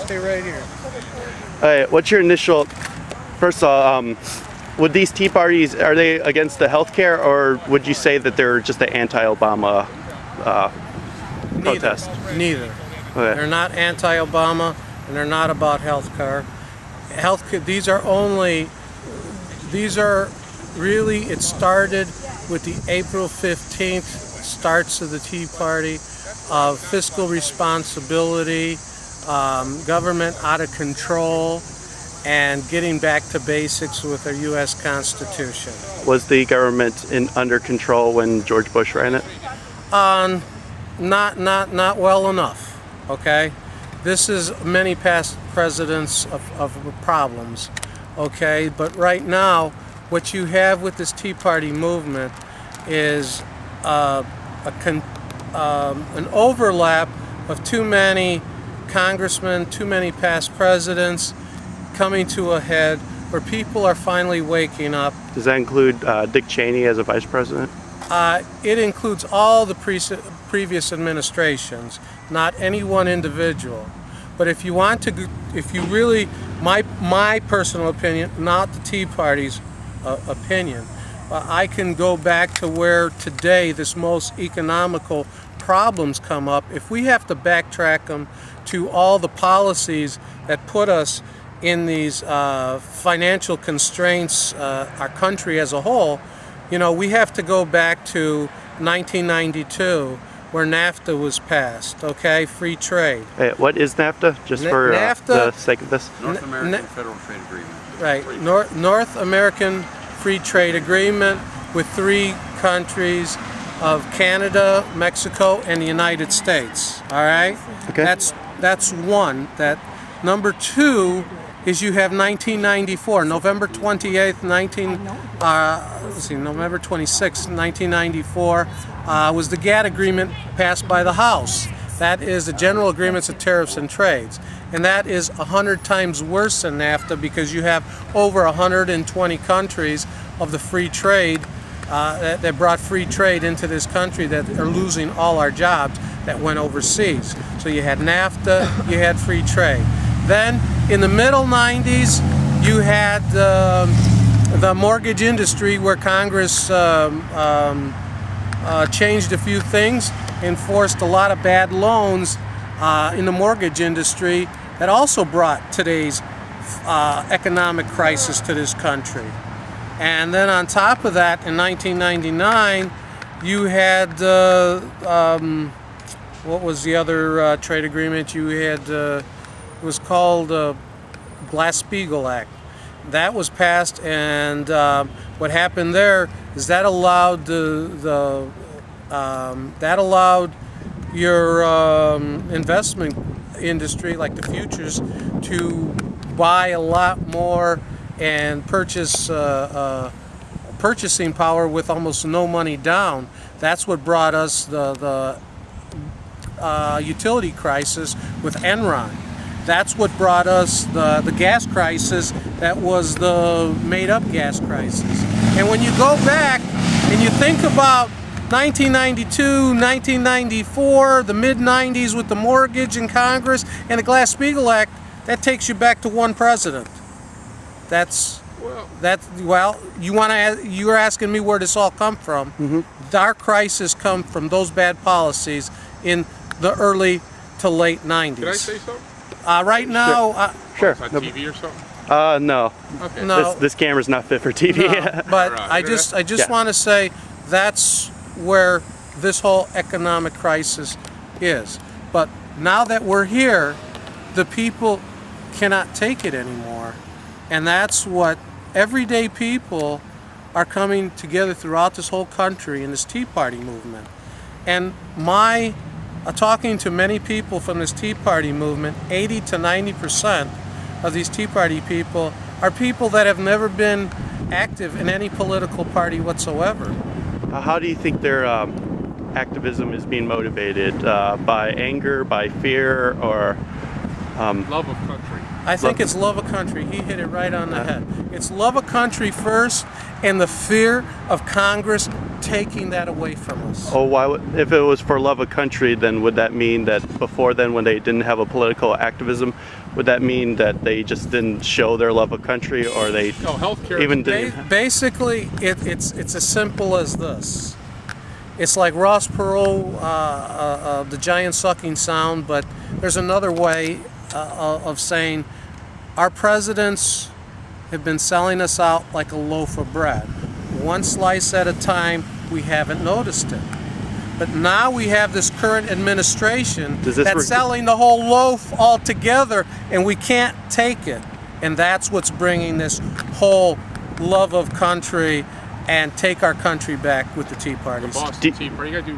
stay right here. Hey, what's your initial? First of all, would these Tea Parties, are they against the health care, or would you say that they're just an anti-Obama protest? Neither. Okay. They're not anti-Obama, and they're not about health care. These are really, it started with the April 15th starts of the Tea Party, of fiscal responsibility, government out of control, and getting back to basics with our U.S. Constitution. Was the government under control when George Bush ran it? Not well enough. Okay, this is many past presidents of problems. Okay, but right now, what you have with this Tea Party movement is an overlap of too many congressmen, too many past presidents coming to a head where people are finally waking up. Does that include Dick Cheney as a vice president? It includes all the previous administrations, not any one individual. But if you want to, if you really, my personal opinion, not the Tea Party's opinion, I can go back to where today this most economical problems come up. If we have to backtrack them to all the policies that put us in these financial constraints, our country as a whole, you know, we have to go back to 1992 where NAFTA was passed, okay, free trade. Hey, what is NAFTA, just for the sake of this? North American Federal Trade Agreement. Right, North American Free Trade Agreement with 3 countries of Canada, Mexico, and the United States, all right? Okay. That's one. Number 2 is you have 1994, November 28th, November 26th, 1994, was the GATT agreement passed by the House. That is the General Agreements of Tariffs and Trades. And that is 100 times worse than NAFTA because you have over 120 countries of the free trade that brought free trade into this country that are losing all our jobs that went overseas. So you had NAFTA, you had free trade. Then in the middle 90s, you had the mortgage industry where Congress changed a few things, enforced a lot of bad loans in the mortgage industry that also brought today's economic crisis to this country. And then on top of that, in 1999, you had, what was the other trade agreement you had? It was called Glass-Steagall Act. That was passed, and what happened there is that allowed your investment industry, like the futures, to buy a lot more and purchase purchasing power with almost no money down. That's what brought us the utility crisis with Enron. That's what brought us the gas crisis that was the made-up gas crisis. And when you go back and you think about 1992, 1994, the mid-90s with the mortgage in Congress and the Glass-Steagall Act, that takes you back to one president. You're asking me where this all come from. Mm-hmm. Our crisis come from those bad policies in the early to late 90s. Can I say something? Right now, sure. Is that TV or something? No. Okay. No. This camera's not fit for TV. No, but Right. I just want to say that's where this whole economic crisis is. But now that we're here, the people cannot take it anymore. And that's what everyday people are coming together throughout this whole country in this Tea Party movement. And talking to many people from this Tea Party movement, 80 to 90% of these Tea Party people are people that have never been active in any political party whatsoever. How do you think their activism is being motivated? By anger, by fear, or Love of country. I think it's love of country. He hit it right on the head. It's love of country first, and the fear of Congress taking that away from us. Oh, if it was for love of country, then would that mean that before then, when they didn't have a political activism, would that mean that they just didn't show their love of country, or they healthcare even didn't? Basically, it's as simple as this. It's like Ross Perot, the giant sucking sound, but there's another way of saying our presidents have been selling us out like a loaf of bread. One slice at a time, we haven't noticed it. But now we have this current administration that's selling the whole loaf altogether, and we can't take it. And that's what's bringing this whole love of country and take our country back with the Tea Parties. The Boston Tea Party. You got to do